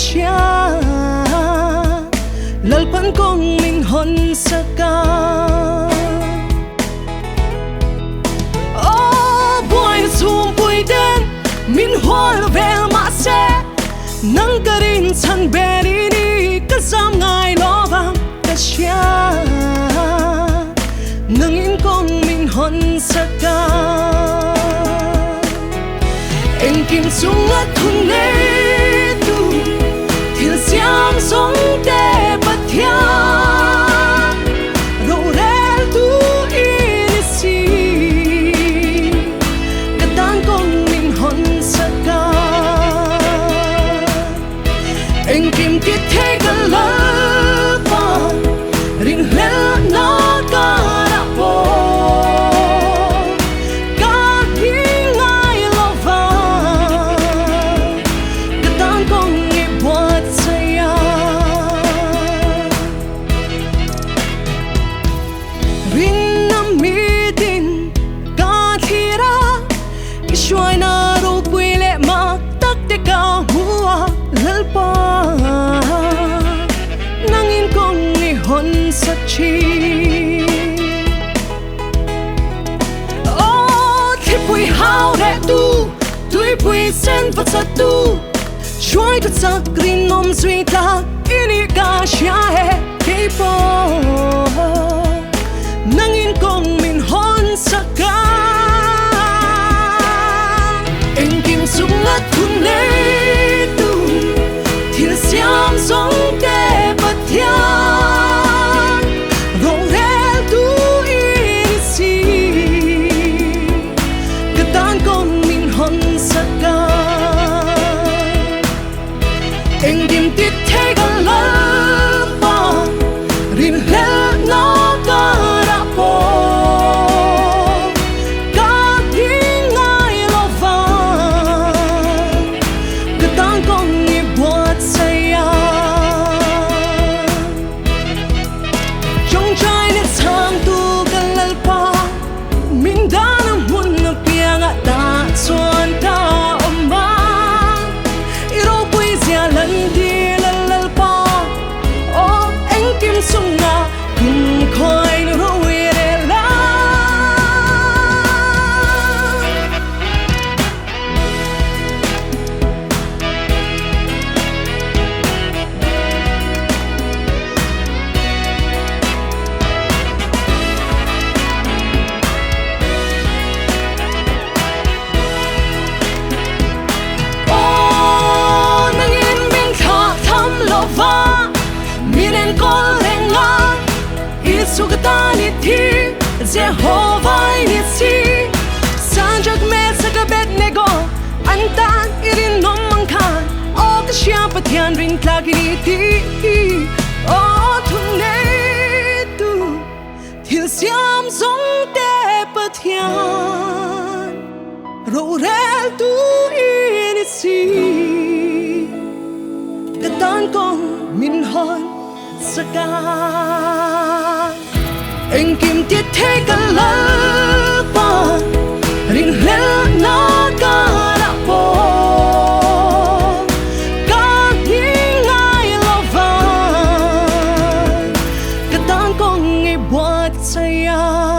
chia lalpan kong min hon saka oh boy zoom pui den min hol vel ma se nang karin chan beri ni ka zam ngai lovang ka chia nang in kong min hon saka anh kim sung at thun le tu thiên xiang song te bat thia ro re tu in si ka tan kong min hon saka anh kim tiết thế ka la pa ring le na ka ra po Shoi na ro pui le ma tak te ka hua lalpa nangin kong ni hon sa chi oh thi pui hao re tu tui pui sen va sa tu shoi ka sa green nom sui ta ini ka sha he ke po nangin kong min hon sa ka sung at thun le tu thiên xiang song te bat thia rong re tu in si ka tan kong min hon saka anh dim tiết thế ka la pa rin le na ka ra po Sugatani thi Jehovah ni si Sanjak me sakabet nego Antan irin nom mangkan O kasya patyan rin klagini ti O tunne tu Til siam song te patyan Ro rel tu ini si Katan kong min hon saka anh kim tiết thế ka la pa ring le na ka ra po ka hi ngai lova ka tan kong ngai buat saya